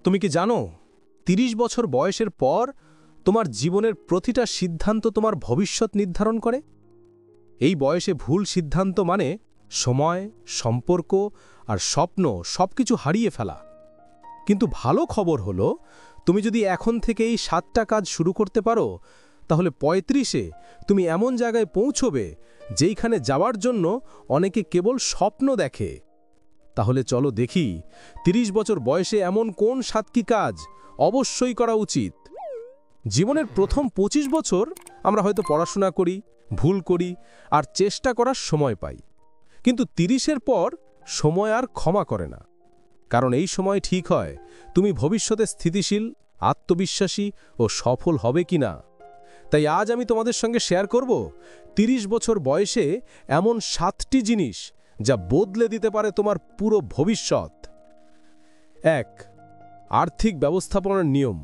তুমি কি জানো ৩০ বছর বয়সের পর তোমার জীবনের প্রতিটা সিদ্ধান্ত তোমার ভবিষ্যৎ নির্ধারণ করে? এই বয়সে ভুল সিদ্ধান্ত মানে সময়, সম্পর্ক আর স্বপ্ন সবকিছু হারিয়ে ফেলা। কিন্তু ভালো খবর হলো, তুমি যদি এখন থেকে এই ৭টা কাজ শুরু করতে পারো, তাহলে ৩৫-এ তুমি এমন জায়গায় পৌঁছবে যেইখানে যাওয়ার জন্য অনেকে কেবল স্বপ্ন দেখে। তাহলে চলো দেখি ৩০ বছর বয়সে এমন কোন ৭টি কাজ অবশ্যই করা উচিত। জীবনের প্রথম ২৫ বছর আমরা হয়তো পড়াশোনা করি, ভুল করি আর চেষ্টা করার সময় পাই। কিন্তু ৩০-এর পর সময় আর ক্ষমা করে না, কারণ এই সময় ঠিক হয় তুমি ভবিষ্যতে স্থিতিশীল, আত্মবিশ্বাসী ও সফল হবে কিনা। তাই আজ আমি তোমাদের সঙ্গে শেয়ার করব ৩০ বছর বয়সে এমন ৭টি জিনিস যা বদলে দিতে পারে তোমার পুরো ভবিষ্যৎ। ১. আর্থিক ব্যবস্থাপনার নিয়ম।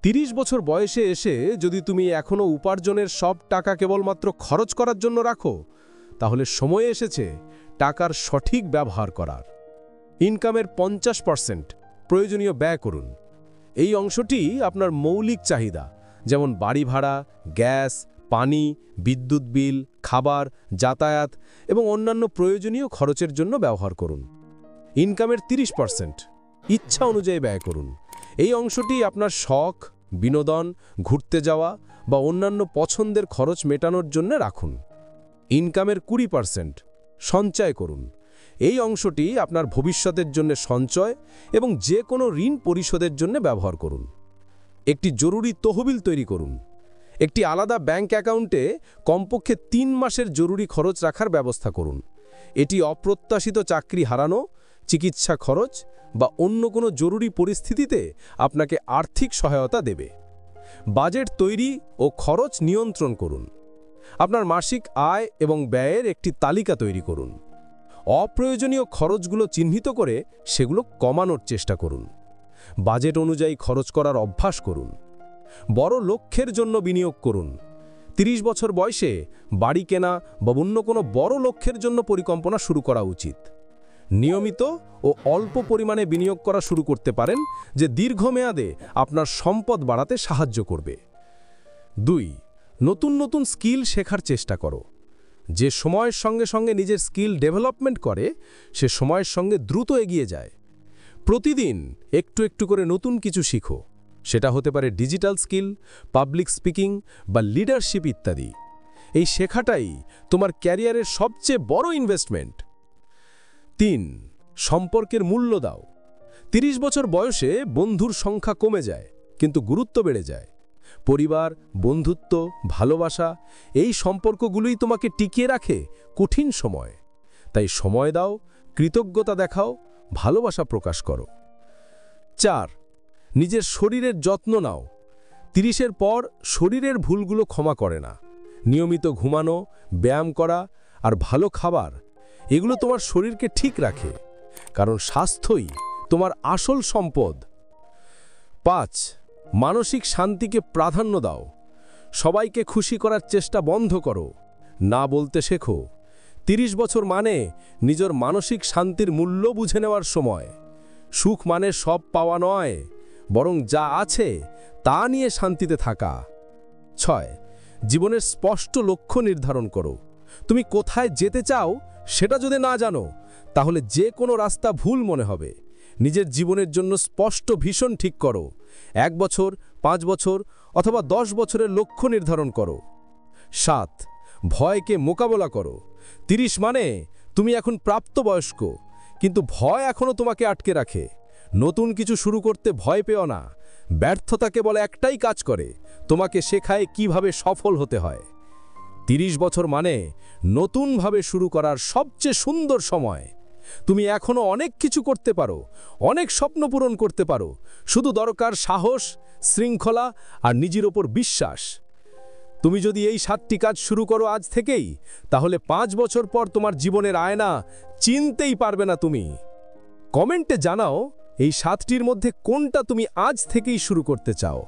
৩০ বছর বয়সে এসে যদি তুমি এখনও উপার্জনের সব টাকা কেবলমাত্র খরচ করার জন্য রাখো, তাহলে সময় এসেছে টাকার সঠিক ব্যবহার করার। ইনকামের ৫০% প্রয়োজনীয় ব্যয় করুন। এই অংশটি আপনার মৌলিক চাহিদা, যেমন বাড়ি ভাড়া, গ্যাস, পানি, বিদ্যুৎ বিল, খাবার, যাতায়াত এবং অন্যান্য প্রয়োজনীয় খরচের জন্য ব্যবহার করুন। ইনকামের ৩০% ইচ্ছা অনুযায়ী ব্যয় করুন। এই অংশটি আপনার শখ, বিনোদন, ঘুরতে যাওয়া বা অন্যান্য পছন্দের খরচ মেটানোর জন্য রাখুন। ইনকামের ২০% সঞ্চয় করুন। এই অংশটি আপনার ভবিষ্যতের জন্য সঞ্চয় এবং যে কোনো ঋণ পরিশোধের জন্য ব্যবহার করুন। একটি জরুরি তহবিল তৈরি করুন। একটি আলাদা ব্যাংক অ্যাকাউন্টে কমপক্ষে ৩ মাসের জরুরি খরচ রাখার ব্যবস্থা করুন। এটি অপ্রত্যাশিত চাকরি হারানো, চিকিৎসা খরচ বা অন্য কোনো জরুরি পরিস্থিতিতে আপনাকে আর্থিক সহায়তা দেবে। বাজেট তৈরি ও খরচ নিয়ন্ত্রণ করুন। আপনার মাসিক আয় এবং ব্যয়ের একটি তালিকা তৈরি করুন। অপ্রয়োজনীয় খরচগুলো চিহ্নিত করে সেগুলো কমানোর চেষ্টা করুন। বাজেট অনুযায়ী খরচ করার অভ্যাস করুন। বড় লক্ষ্যের জন্য বিনিয়োগ করুন। ৩০ বছর বয়সে বাড়ি কেনা বা অন্য কোনো বড় লক্ষ্যের জন্য পরিকল্পনা শুরু করা উচিত। নিয়মিত ও অল্প পরিমাণে বিনিয়োগ করা শুরু করতে পারেন, যে দীর্ঘমেয়াদে আপনার সম্পদ বাড়াতে সাহায্য করবে। ২. নতুন নতুন স্কিল শেখার চেষ্টা করো। যে সময়ের সঙ্গে সঙ্গে নিজের স্কিল ডেভেলপমেন্ট করে, সে সময়ের সঙ্গে দ্রুত এগিয়ে যায়। প্রতিদিন একটু একটু করে নতুন কিছু শিখো। সেটা হতে পারে ডিজিটাল স্কিল, পাবলিক স্পিকিং বা লিডারশিপ ইত্যাদি। এই শেখাটাই তোমার ক্যারিয়ারের সবচেয়ে বড় ইনভেস্টমেন্ট। ৩. সম্পর্কের মূল্য দাও। ৩০ বছর বয়সে বন্ধুর সংখ্যা কমে যায়, কিন্তু গুরুত্ব বেড়ে যায়। পরিবার, বন্ধুত্ব, ভালোবাসা, এই সম্পর্কগুলোই তোমাকে টিকিয়ে রাখে কঠিন সময়। তাই সময় দাও, কৃতজ্ঞতা দেখাও, ভালোবাসা প্রকাশ করো। ৪. নিজের শরীরের যত্ন নাও। ৩০-এর পর শরীরের ভুলগুলো ক্ষমা করে না। নিয়মিত ঘুমানো, ব্যায়াম করা আর ভালো খাবার, এগুলো তোমার শরীরকে ঠিক রাখে, কারণ স্বাস্থ্যই তোমার আসল সম্পদ। ৫. মানসিক শান্তিকে প্রাধান্য দাও। সবাইকে খুশি করার চেষ্টা বন্ধ করো, না বলতে শেখো। ৩০ বছর মানে নিজের মানসিক শান্তির মূল্য বুঝে নেওয়ার সময়। সুখ মানে সব পাওয়া নয়, বরং যা আছে তা নিয়ে শান্তিতে থাকা। ৬. জীবনের স্পষ্ট লক্ষ্য নির্ধারণ করো। তুমি কোথায় যেতে চাও সেটা যদি না জানো, তাহলে যে কোনো রাস্তা ভুল মনে হবে। নিজের জীবনের জন্য স্পষ্ট ভিশন ঠিক করো। ১ বছর, ৫ বছর অথবা ১০ বছরের লক্ষ্য নির্ধারণ করো। ৭. ভয়কে মোকাবেলা করো। ৩০ মানে তুমি এখন প্রাপ্তবয়স্ক, কিন্তু ভয় এখনও তোমাকে আটকে রাখে। নতুন কিছু শুরু করতে ভয় পেও না। ব্যর্থতা কেবল একটাই কাজ করে, তোমাকে শেখায় কিভাবে সফল হতে হয়। ৩০ বছর মানে নতুনভাবে শুরু করার সবচেয়ে সুন্দর সময়। তুমি এখনও অনেক কিছু করতে পারো, অনেক স্বপ্ন পূরণ করতে পারো। শুধু দরকার সাহস, শৃঙ্খলা আর নিজের ওপর বিশ্বাস। তুমি যদি এই ৭টি কাজ শুরু করো আজ থেকেই, তাহলে ৫ বছর পর তোমার জীবনের আয়না চিনতেই পারবে না তুমি। কমেন্টে জানাও এই ৭টির মধ্যে কোনটা তুমি আজ থেকেই শুরু করতে চাও।